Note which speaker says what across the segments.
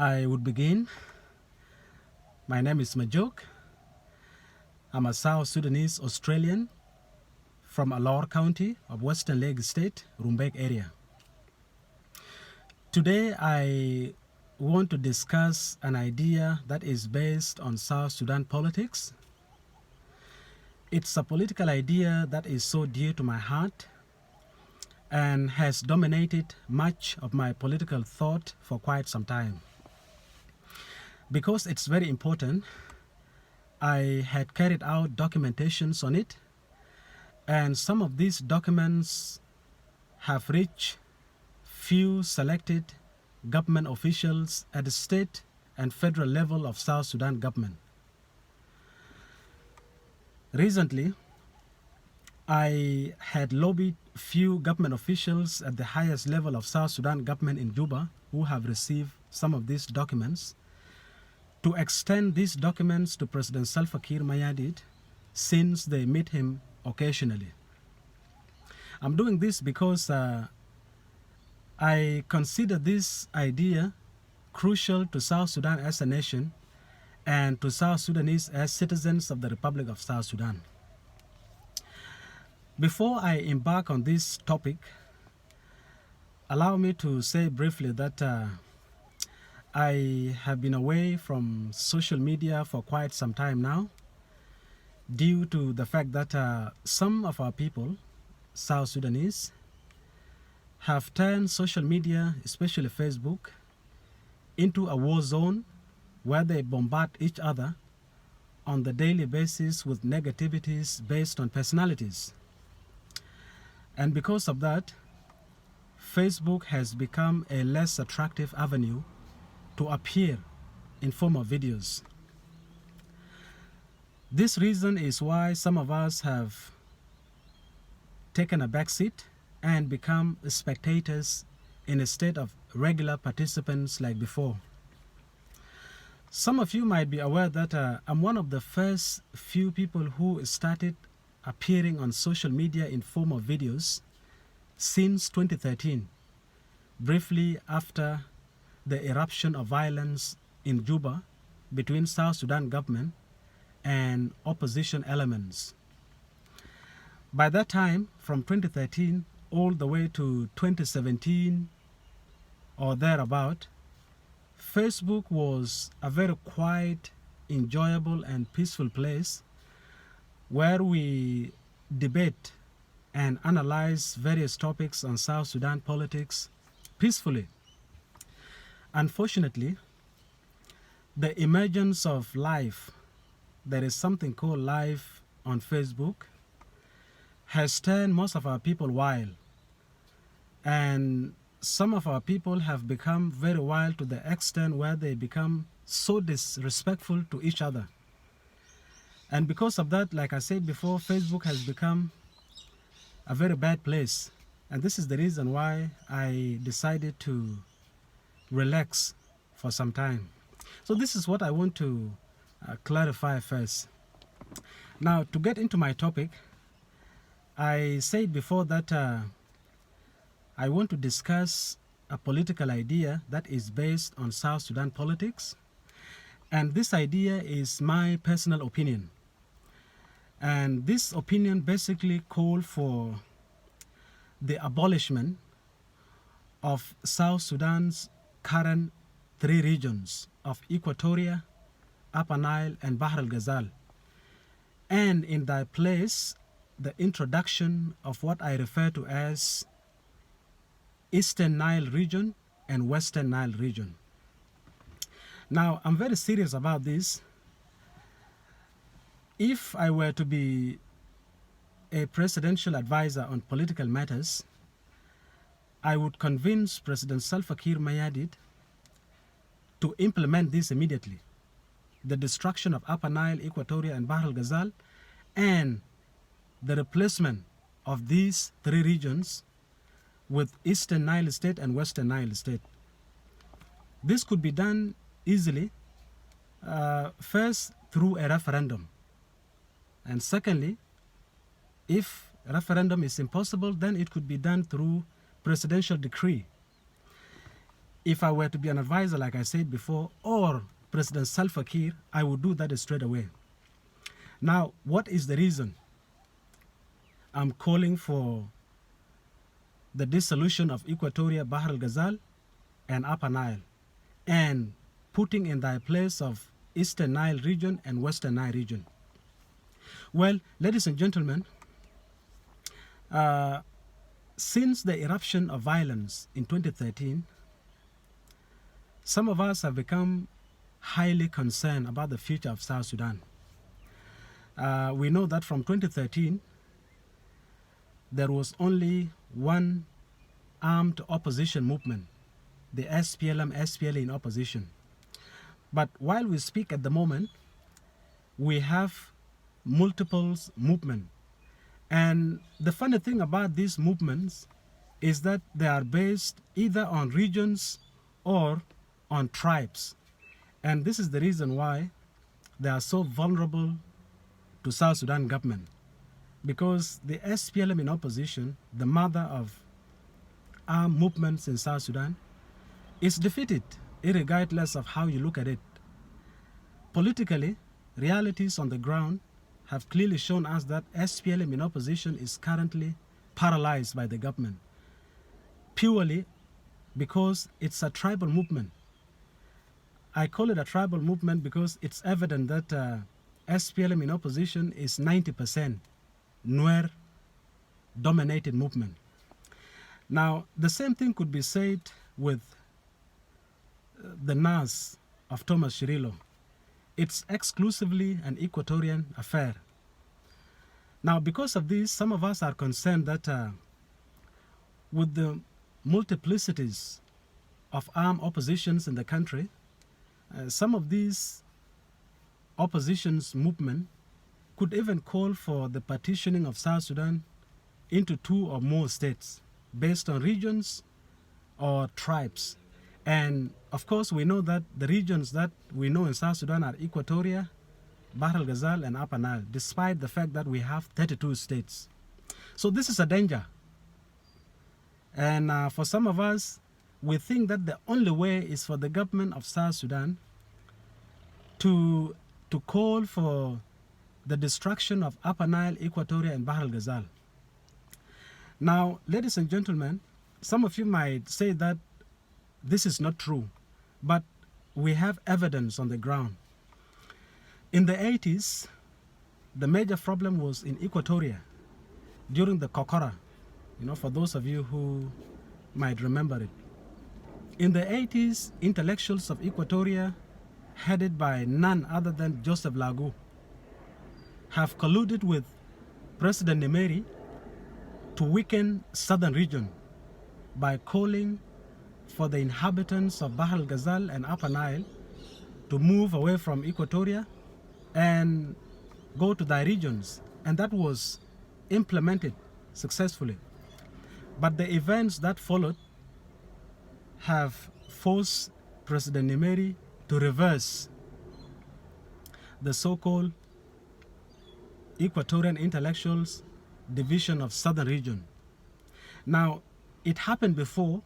Speaker 1: I would begin. My name is Majok. I'm a South Sudanese Australian from Alor County of Western Lake State, Rumbek area. Today I want to discuss an idea that is based on South Sudan politics. It's a political idea that is so dear to my heart and has dominated much of my political thought for quite some time. Because it's very important, I had carried out documentations on it, and some of these documents have reached few selected government officials at the state and federal level of South Sudan government. Recently, I had lobbied few government officials at the highest level of South Sudan government in Juba who have received some of these documents to extend these documents to President Salva Kiir Mayardit since they meet him occasionally. I'm doing this because I consider this idea crucial to South Sudan as a nation and to South Sudanese as citizens of the Republic of South Sudan. Before I embark on this topic, allow me to say briefly that I have been away from social media for quite some time now due to the fact that some of our people, South Sudanese, have turned social media, especially Facebook, into a war zone where they bombard each other on the daily basis with negativities based on personalities. And because of that, Facebook has become a less attractive avenue to appear in form of videos. This reason is why some of us have taken a back seat and become spectators in a state of regular participants like before. Some of you might be aware that I'm one of the first few people who started appearing on social media in form of videos since 2013, briefly after the eruption of violence in Juba between South Sudan government and opposition elements. By that time, from 2013 all the way to 2017 or thereabout, Facebook was a very quiet, enjoyable and peaceful place where we debate and analyze various topics on South Sudan politics peacefully. Unfortunately, the emergence of live, there is something called live on Facebook, has turned most of our people wild. And some of our people have become very wild to the extent where they become so disrespectful to each other. And because of that, like I said before, Facebook has become a very bad place. And this is the reason why I decided to relax for some time. So this is what I want to clarify first. Now, to get into my topic, I said before that I want to discuss a political idea that is based on South Sudan politics. And this idea is my personal opinion. And this opinion basically calls for the abolishment of South Sudan's current three regions of Equatoria, Upper Nile, and Bahr al-Ghazal, and in their place, the introduction of what I refer to as Eastern Nile region and Western Nile region. Now, I'm very serious about this. If I were to be a presidential advisor on political matters, I would convince President Salva Kiir Mayardit to implement this immediately. The destruction of Upper Nile, Equatoria, and Bahr al-Ghazal, and the replacement of these three regions with Eastern Nile State and Western Nile State. This could be done easily, first through a referendum. And secondly, if a referendum is impossible, then it could be done through presidential decree. if I were to be an advisor, like I said before, or President Salva Kiir, I would do that straight away. Now, what is the reason I'm calling for the dissolution of Equatoria, Bahr el-Ghazal, and Upper Nile, and putting in their place of Eastern Nile region and Western Nile region? Well, ladies and gentlemen, since the eruption of violence in 2013, some of us have become highly concerned about the future of South Sudan. We know that from 2013, there was only one armed opposition movement, the SPLA in opposition. But while we speak at the moment, we have multiple movements. And the funny thing about these movements is that they are based either on regions or on tribes. And this is the reason why they are so vulnerable to South Sudan government. Because the SPLM in opposition, the mother of armed movements in South Sudan, is defeated, irregardless of how you look at it. Politically, realities on the ground have clearly shown us that SPLM in opposition is currently paralyzed by the government, purely because it's a tribal movement. I call it a tribal movement because it's evident that SPLM in opposition is 90% Nuer-dominated movement. Now, the same thing could be said with the NAS of Thomas Shirilo. It's exclusively an Equatorian affair. Now, because of this, some of us are concerned that with the multiplicities of armed oppositions in the country, some of these oppositions movement could even call for the partitioning of South Sudan into 2 or more states based on regions or tribes. And of course, we know that the regions that we know in South Sudan are Equatoria, Bahr el-Ghazal, and Upper Nile, despite the fact that we have 32 states. So this is a danger. And for some of us, we think that the only way is for the government of South Sudan to call for the destruction of Upper Nile, Equatoria, and Bahr el-Ghazal. Now, ladies and gentlemen, some of you might say that this is not true, but we have evidence on the ground. In the 80s, the major problem was in Equatoria during the Kokora, for those of you who might remember it. In the 80s, intellectuals of Equatoria, headed by none other than Joseph Lagu, have colluded with President Nimeri to weaken southern region by calling for the inhabitants of Bahr el-Ghazal and Upper Nile to move away from Equatoria and go to their regions. And that was implemented successfully. But the events that followed have forced President Nimeri to reverse the so-called Equatorian intellectuals division of southern region. Now, it happened before,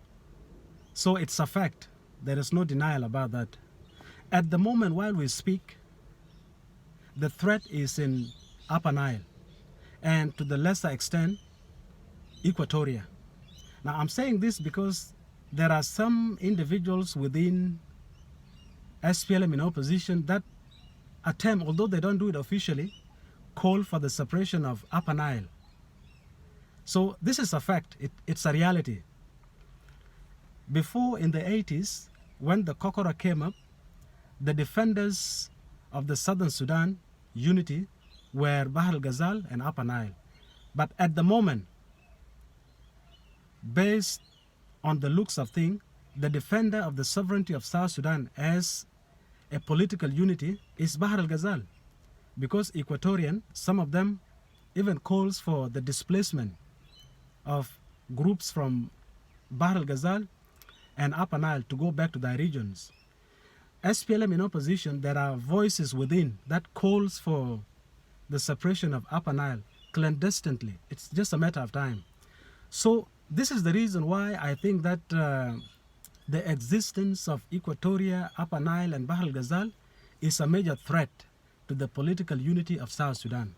Speaker 1: so it's a fact. There is no denial about that. At the moment while we speak, the threat is in Upper Nile and to the lesser extent, Equatoria. Now, I'm saying this because there are some individuals within SPLM in opposition that attempt, although they don't do it officially, call for the separation of Upper Nile. So this is a fact. It's a reality. Before, in the 80s, when the Kokora came up, the defenders of the Southern Sudan unity were Bahr el-Ghazal and Upper Nile. But at the moment, based on the looks of things, the defender of the sovereignty of South Sudan as a political unity is Bahr el-Ghazal. Because Equatorian, some of them even calls for the displacement of groups from Bahr el-Ghazal and Upper Nile to go back to their regions. SPLM in opposition, there are voices within that calls for the separation of Upper Nile clandestinely. It's just a matter of time. So this is the reason why I think that the existence of Equatoria, Upper Nile, and Bahr el-Ghazal is a major threat to the political unity of South Sudan.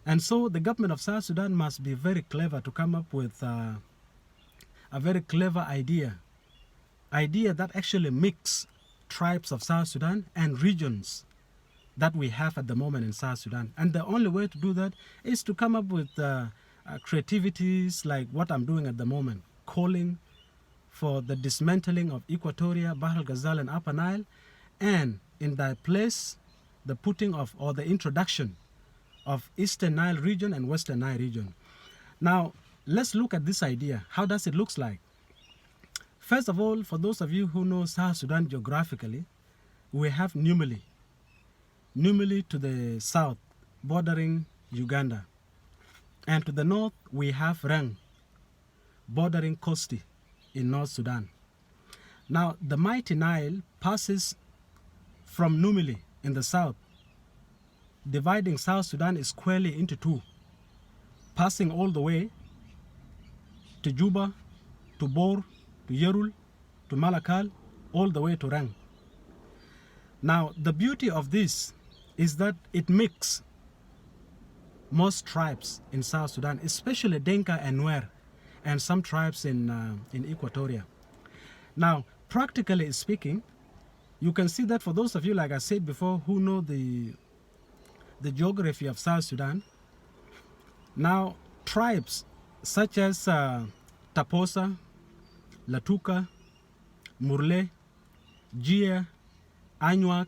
Speaker 1: And so the government of South Sudan must be very clever to come up with a very clever idea that actually mix tribes of South Sudan and regions that we have at the moment in South Sudan. And the only way to do that is to come up with creativities like what I'm doing at the moment, calling for the dismantling of Equatoria, Bahr el-Ghazal, and Upper Nile, and in their place, the putting of or the introduction of Eastern Nile region and Western Nile region. Now, let's look at this idea. How does it look like? First of all, for those of you who know South Sudan geographically, we have Numili to the south, bordering Uganda. And to the north, we have Rang, bordering Kosti in North Sudan. Now, the mighty Nile passes from Numili in the south, dividing South Sudan squarely into two, passing all the way to Juba, to Bor, to Yerul, to Malakal, all the way to Rang. Now, the beauty of this is that it mixes most tribes in South Sudan, especially Denka and Nuer, and some tribes in Equatoria. Now, practically speaking, you can see that for those of you, like I said before, who know the geography of South Sudan, now tribes such as Taposa, Latuka, Murle, Jia, Anuak,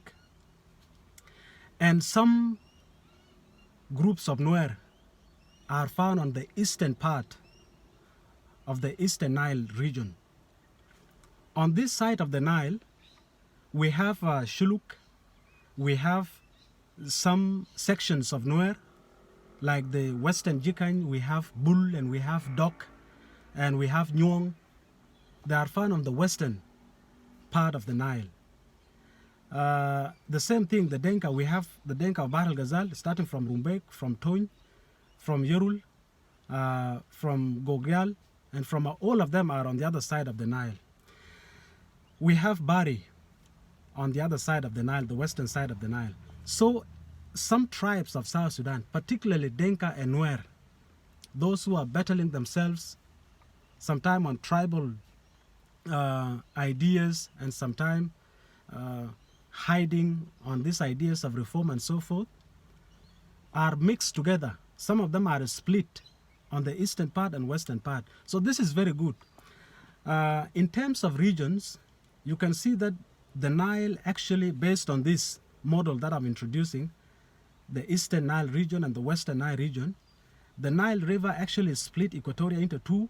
Speaker 1: and some groups of Nuer are found on the eastern part of the Eastern Nile region. On this side of the Nile, we have Shuluk, we have some sections of Nuer, like the Western Jikany, we have Bul, and we have Dok, and we have Nyong. They are found on the western part of the Nile. The same thing, the Denka, we have the Denka of Bahr el-Ghazal, starting from Rumbek, from Tony, from Yerul, from Gogyal, and from all of them are on the other side of the Nile. We have Bari on the other side of the Nile, the western side of the Nile. So some tribes of South Sudan, particularly Denka and Nuer, those who are battling themselves, sometimes on tribal ideas and sometimes hiding on these ideas of reform and so forth, are mixed together. Some of them are split on the eastern part and western part. So this is very good. In terms of regions, you can see that the Nile actually, based on this model that I'm introducing, the Eastern Nile region and the Western Nile region, the Nile River actually split Equatoria into two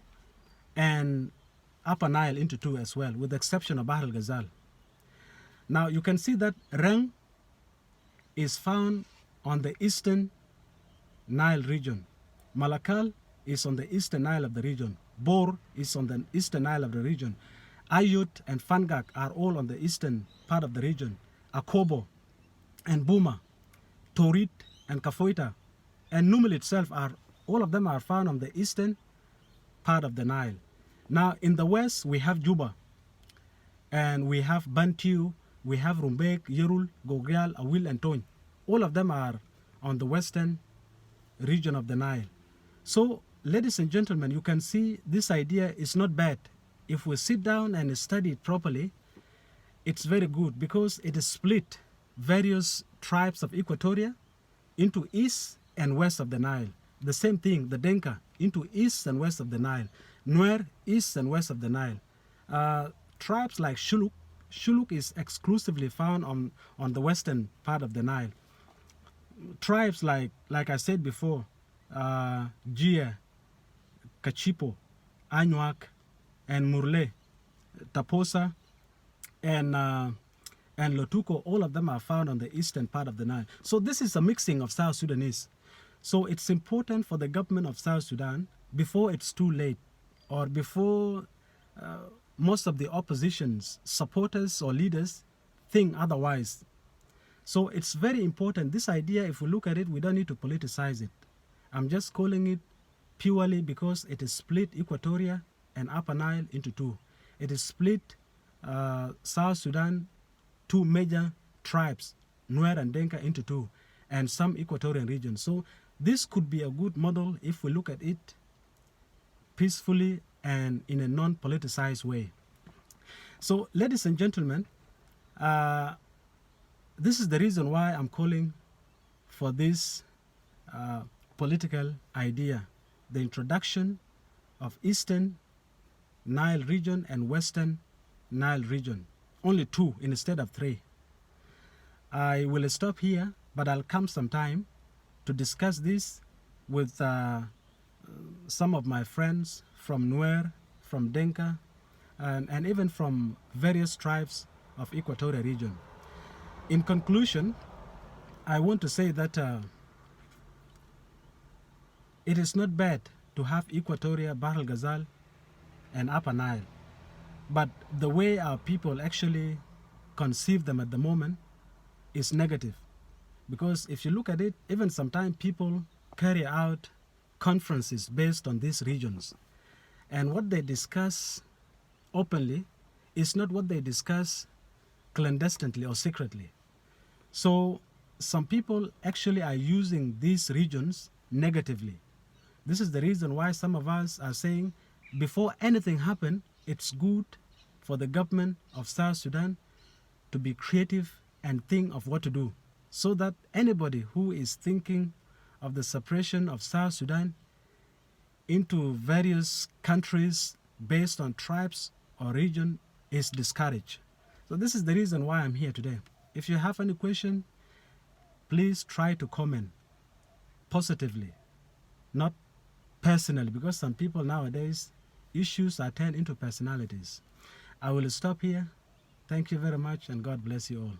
Speaker 1: and Upper Nile into two as well, with the exception of Bahr el-Ghazal. Now you can see that Rang is found on the Eastern Nile region. Malakal is on the Eastern Nile of the region. Bor is on the Eastern Nile of the region. Ayut and Fangak are all on the eastern part of the region. Akobo and Buma, Torit and Kafoita, and Numil itself, all of them are found on the eastern part of the Nile. Now in the west we have Juba, and we have Bantu, we have Rumbek, Yerul, Gogyal, Awil, and Tony. All of them are on the western region of the Nile. So, ladies and gentlemen, you can see this idea is not bad. If we sit down and study it properly, it's very good because it is split various tribes of Equatoria into east and west of the Nile. The same thing, the Denka, into east and west of the Nile. Nuer, east and west of the Nile. Tribes like Shuluk, Shuluk is exclusively found on the western part of the Nile. Tribes like I said before, Jia, Kachipo, Anuak, and Murle, Taposa, and Lotuko, all of them are found on the eastern part of the Nile. So this is a mixing of South Sudanese. So it's important for the government of South Sudan, before it's too late, or before most of the opposition's supporters or leaders think otherwise. So it's very important. This idea, if we look at it, we don't need to politicize it. I'm just calling it purely because it is split Equatoria and Upper Nile into two. It is split South Sudan, two major tribes, Nuer and Denka, into two, and some Equatorian regions. So this could be a good model if we look at it peacefully and in a non-politicized way. So, ladies and gentlemen, this is the reason why I'm calling for this political idea, the introduction of Eastern Nile region and Western Nile region, only two instead of three. I will stop here, but I'll come sometime to discuss this with some of my friends from Nuer, from Denka, and even from various tribes of Equatorial region. In conclusion, I want to say that it is not bad to have Equatoria, Bahr el Ghazal, and Upper Nile, but the way our people actually conceive them at the moment is negative. Because if you look at it, even sometimes people carry out conferences based on these regions, and what they discuss openly is not what they discuss clandestinely or secretly. So some people actually are using these regions negatively. This is the reason why some of us are saying before anything happens, it's good for the government of South Sudan to be creative and think of what to do, so that anybody who is thinking of the separation of South Sudan into various countries based on tribes or region is discouraged. So this is the reason why I'm here today. If you have any question, please try to comment positively, not personally, because some people nowadays, issues are turned into personalities. I will stop here. Thank you very much, and God bless you all.